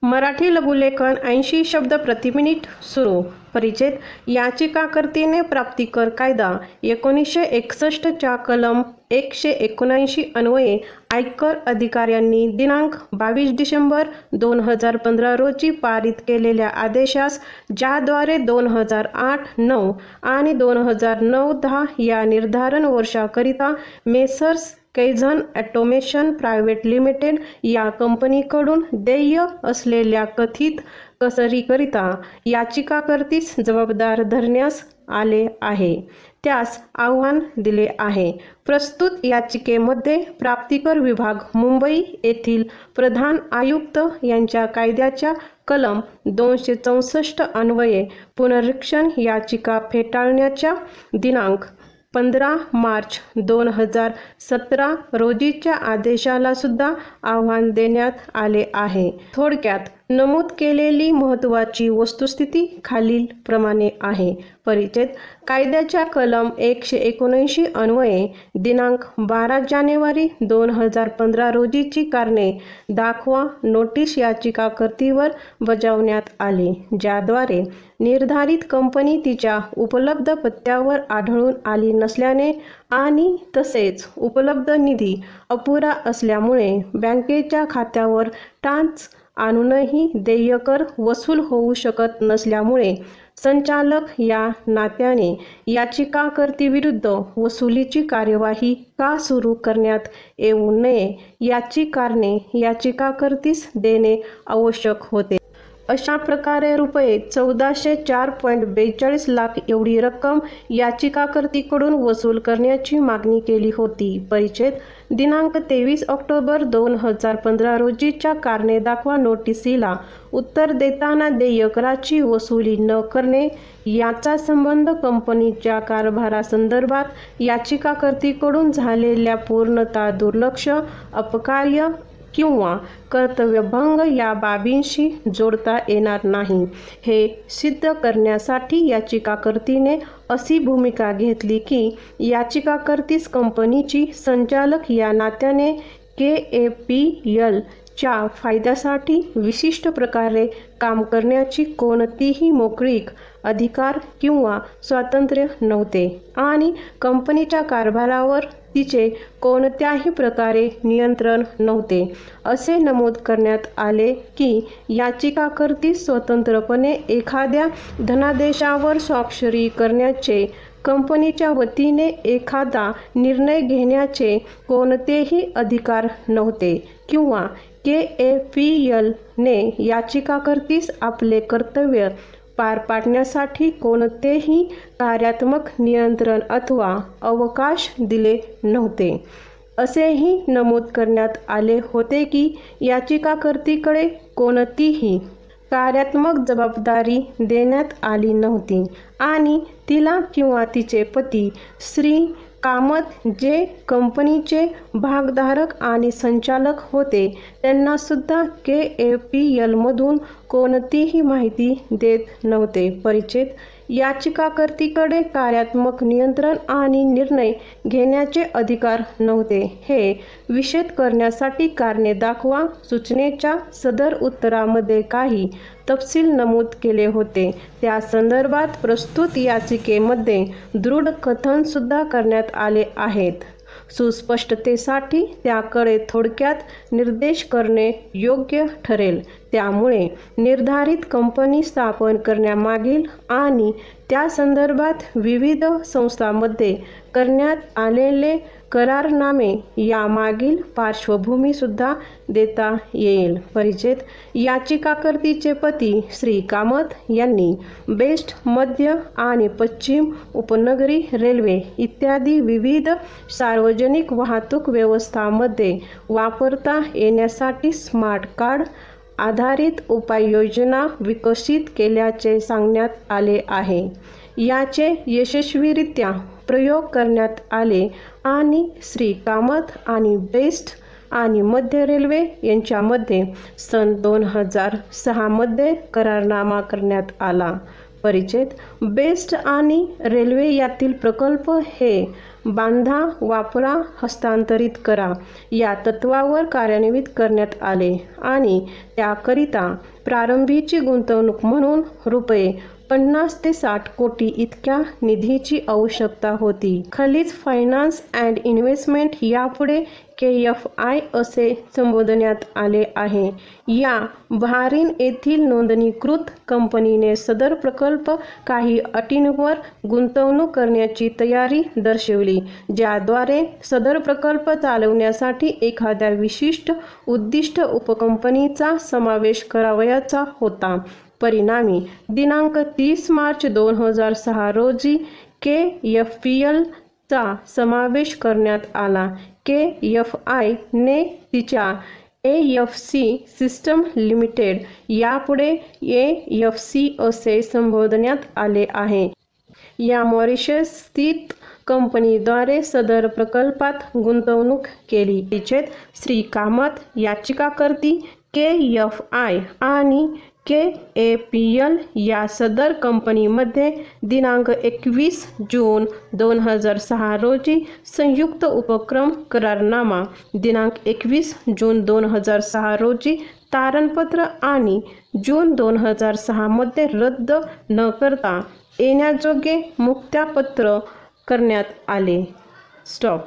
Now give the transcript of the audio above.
मराठी लघुलेखन 80 शब्द प्रति मिनिट सुरू. परिच्छेद. याचिकाकर्तीने प्राप्तिकर कायदा 1961 च्या कलम 179 अन्वये आयकर अधिकाऱ्यांनी दिनांक 22 डिसेंबर 2015 रोजी पारित केलेल्या आदेशास, ज्याद्वारे 2008-9 आणि 2009-10 या निर्धारण वर्षाकरिता मेसर्स कैझन ऑटोमेशन प्रायव्हेट लिमिटेड या कंपनीकडून देय असलेल्या कथित कसरीकरिता याचिकाकर्तीस जबाबदार धरण्यास आले आहे, त्यास आव्हान दिले आहे. प्रस्तुत याचिकेमध्ये प्राप्तिकर विभाग मुंबई येथील प्रधान आयुक्त यांच्या कायद्याच्या कलम 264 अन्वये पुनरीक्षण याचिका फेटाळण्याच्या दिनांक 15 मार्च 2017 रोजीच्या आदेशाला सुद्धा आव्हान देण्यात आले आहे. थोडक्यात नमूद केलेली महत्त्वाची वस्तुस्थिती खालीलप्रमाणे आहे. परिच्छेद. कायद्याच्या कलम 179 अन्वये दिनांक 12 जानेवारी 2015 रोजीची कारणे दाखवा नोटीस याचिकाकर्तीवर बजावण्यात आली, ज्याद्वारे निर्धारित कंपनी तिच्या उपलब्ध पत्त्यावर आढळून आली नसल्याने आणि तसेच उपलब्ध निधी अपुरा असल्यामुळे बँकेच्या खात्यावर टाच आणूनही देयकर वसूल होऊ शकत नसल्यामुळे संचालक या नात्याने याचिकाकर्तीविरुद्ध वसुलीची कार्यवाही का सुरू करण्यात येऊ नये याची कारणे याचिकाकर्तीस देणे आवश्यक होते. अशा प्रकारे रुपये 1404.42 लाख एवढी रक्कम याचिकाकर्तीकडून वसूल करण्याची मागणी केली होती. परिच्छेद. दिनांक 23 ऑक्टोबर 2015 रोजीच्या कारणे दाखवा नोटिसीला उत्तर देताना देयकराची वसुली न करणे याचा संबंध कंपनीच्या कारभारासंदर्भात याचिकाकर्तीकडून झालेल्या पूर्णतः दुर्लक्ष, अपकार्य किंवा कर्तव्यभंग या बाबींशी जोडता येणार नाही, हे सिद्ध करण्यासाठी याचिकाकर्तीने अशी भूमिका घेतली की याचिकाकर्तीस कंपनीची संचालक या नात्याने KAPL च्या फायद्यासाठी विशिष्ट प्रकारे काम करण्याची कोणतीही मोकळीक, अधिकार किंवा स्वातंत्र्य नव्हते आणि कंपनीच्या कारभारावर तिचे कोणत्याही प्रकारे नियंत्रण नव्हते. असे नमूद करण्यात आले की याचिकाकर्तीस स्वतंत्रपणे एखाद्या धनादेशावर स्वाक्षरी करण्याचे, कंपनीच्या वतीने एखादा निर्णय घेण्याचे कोणतेही अधिकार नव्हते किंवा KAPL ने याचिकाकर्तीस आपले कर्तव्य पार पाडण्यासाठी कोणतेही कार्यात्मक नियंत्रण अथवा अवकाश दिले नव्हते. असेही नमूद करण्यात आले होते की याचिकाकर्तीकडे कोणतीही कार्यात्मक जबाबदारी देण्यात आली नव्हती आणि तिला किंवा तिचे पती श्री कामत, जे कंपनीचे भागधारक आणि संचालक होते, त्यांना सुद्धा KAPL मधून कोणतीही माहिती देत नव्हते. परिच्छेद. याचिकाकर्तीकडे कार्यात्मक नियंत्रण आणि निर्णय घेण्याचे अधिकार नव्हते, हे विशद करण्यासाठी कारणे दाखवा सूचनेच्या सदर उत्तरामध्ये काही तपशील नमूद केले होते. त्या संदर्भात प्रस्तुत याचिकेमध्ये दृढ कथन सुद्धा करण्यात आले आहेत. सुस्पष्टतेसाठी त्याकडे थोडक्यात निर्देश करणे योग्य ठरेल. त्यामुळे निर्धारित कंपनी स्थापन करण्यामागील आणि त्या संदर्भात विविध संस्थांमध्ये करण्यात आलेले करारनामे यामागील पार्श्वभूमी सुद्धा देता येईल. परिच्छेद. याचिकाकर्तीचे पती श्री कामत यांनी बेस्ट, मध्य आणि पश्चिम उपनगरी रेल्वे इत्यादी विविध सार्वजनिक वाहतूक व्यवस्थांमध्ये वापरता येण्यासाठी स्मार्ट कार्ड आधारित उपाययोजना विकसित केल्याचे सांगण्यात आले आहे. याचे यशस्वीरित्या प्रयोग करण्यात आले आणि श्री कामत आणि बेस्ट आणि मध्य रेल्वे यांच्यामध्ये सन 2006 मध्ये करारनामा करण्यात आला. परिच्छेद. बेस्ट आणि रेल्वे यातील प्रकल्प हे बांधा, वापरा, हस्तांतरित करा या तत्वावर कार्यान्वित करण्यात आले आणि त्याकरिता प्रारंभीची गुंतवणूक म्हणून रुपये 50 ते 60 कोटी इतक्या निधीची आवश्यकता होती. खलीज फायनान्स अँड इन्व्हेस्टमेंट यापुढे KFI असे संबोधण्यात आले आहे. या बहारीन येथील नोंदणीकृत कंपनीने सदर प्रकल्प काही अटींवर गुंतवणूक करण्याची तयारी दर्शवली, ज्याद्वारे सदर प्रकल्प चालवण्यासाठी एखाद्या विशिष्ट उद्दिष्ट उपकंपनीचा समावेश करावयाचा होता. परिणामी दिनांक 30 मार्च 2006 रोजी KFPL चा समावेश करण्यात आला. KFI ने तिच्या AFC सिस्टम लिमिटेड यापुढे AFC असे संबोधण्यात आले आहे. या मॉरिशस स्थित कंपनीद्वारे सदर प्रकल्पात गुंतवणूक केली. श्री कामत याचिकाकर्ती KFI आणि KAPL या सदर कंपनीमध्ये दिनांक 21 जून 2006 रोजी संयुक्त उपक्रम करारनामा, दिनांक 21 जून 2006 रोजी तारणपत्र आणि जून 2006 मध्ये रद्द न करता येण्याजोगे मुक्त्यापत्र करण्यात आले. स्टॉप.